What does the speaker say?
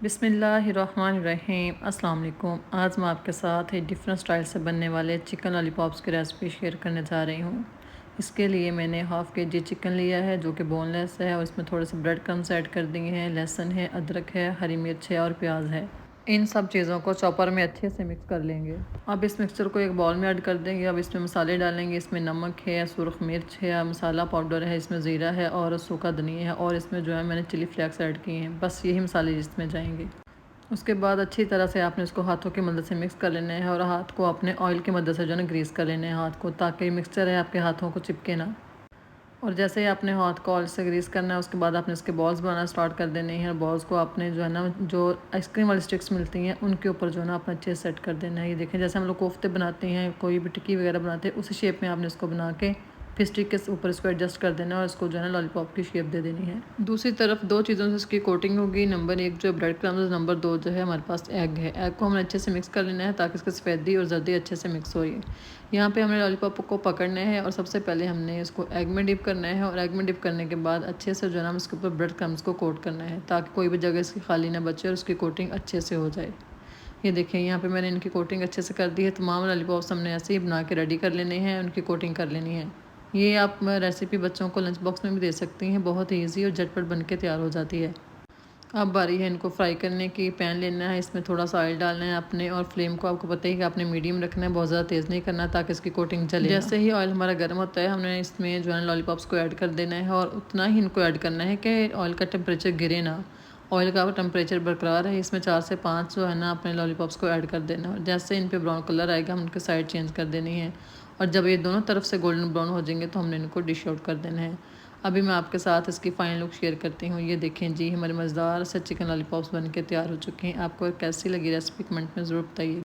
बिस्मिल्लाहिर्रहमानिर्रहीम। अस्सलाम वालेकुम। आज मैं आपके साथ एक डिफरेंट स्टाइल से बनने वाले चिकन लॉलीपॉप्स की रेसिपी शेयर करने जा रही हूँ। इसके लिए मैंने हाफ़ के जी चिकन लिया है जो कि बोनलेस है और इसमें थोड़े से ब्रेड क्रम्स ऐड कर दिए हैं, लहसुन है, अदरक है, हरी मिर्च है और प्याज है। इन सब चीज़ों को चॉपर में अच्छे से मिक्स कर लेंगे। अब इस मिक्सचर को एक बाउल में ऐड कर देंगे। अब इसमें मसाले डालेंगे। इसमें नमक है, सुरख मिर्च है, मसाला पाउडर है, इसमें ज़ीरा है और सूखा धनिया है और इसमें जो है मैंने चिली फ्लेक्स ऐड किए हैं। बस यही मसाले इसमें जाएंगे। उसके बाद अच्छी तरह से आपने इसको हाथों की मदद से मिक्स कर लेना है और हाथ को अपने ऑयल की मदद से जो है ना ग्रीस कर लेना है हाथ को, ताकि मिक्सचर है आपके हाथों को चिपके ना। और जैसे ही आपने हाथ को ऑयल से ग्रीस करना है उसके बाद आपने इसके बॉल्स बनाना स्टार्ट कर देने हैं। और बॉल्स को आपने जो है ना जो आइसक्रीम वाली स्टिक्स मिलती हैं उनके ऊपर जो है ना आपने अच्छे से सेट कर देना है। ये देखें जैसे हम लोग कोफ्ते बनाते हैं, कोई भी टिक्की वगैरह बनाते हैं, उसी शेप में आपने इसको बना के फिर स्टिक के ऊपर इसको एडजस्ट कर देना है और इसको जो है ना लॉलीपॉप की शेप दे देनी है। दूसरी तरफ दो चीज़ों से इसकी कोटिंग होगी। नंबर 1 जो ब्रेड क्रम्स, नंबर 2 जो है हमारे पास एग है। एग को हमें अच्छे से मिक्स कर लेना है ताकि इसकी सफ़ेदी और जर्दी अच्छे से मिक्स हो। यहाँ पे हमने लॉलीपॉप को पकड़ना है और सबसे पहले हमने इसको एग में डिप करना है और एग में डिप करने के बाद अच्छे से जो है ना इसके ऊपर ब्रेड क्रम्स को कोट करना है ताकि कोई भी जगह इसकी खाली ना बचे और उसकी कोटिंग अच्छे से हो जाए। ये देखें यहाँ पे मैंने इनकी कोटिंग अच्छे से कर दी है। तमाम लॉलीपॉप्स हमने ऐसे ही बना के रेडी कर लेने हैं, उनकी कोटिंग कर लेनी है। ये आप रेसिपी बच्चों को लंच बॉक्स में भी दे सकती हैं, बहुत ईजी और झटपट बन के तैयार हो जाती है। अब बारी है इनको फ्राई करने की। पैन लेना है, इसमें थोड़ा सा ऑयल डालना है अपने और फ्लेम को आपको पता ही कि आपने मीडियम रखना है, बहुत ज़्यादा तेज़ नहीं करना ताकि इसकी कोटिंग जले। जैसे ही ऑयल हमारा गर्म होता है हमने इसमें जो है लॉलीपॉप्स को ऐड कर देना है और उतना ही इनको ऐड करना है कि ऑयल का टेम्परेचर गिरे ना। ऑयल का टेम्परेचर बरकरार है, इसमें 4 से 5 जो है ना अपने लॉलीपॉप्स को ऐड कर देना है। और जैसे इन पे ब्राउन कलर आएगा हम उनके साइड चेंज कर देनी है और जब ये दोनों तरफ से गोल्डन ब्राउन हो जाएंगे तो हमने इनको डिश आउट कर देना है। अभी मैं आपके साथ इसकी फ़ाइनल लुक शेयर करती हूँ। ये देखें जी, हमारे मज़ेदार से चिकन लॉलीपॉप्स बन के तैयार हो चुके हैं। आपको कैसी लगी रेसिपी कमेंट में ज़रूर बताइए।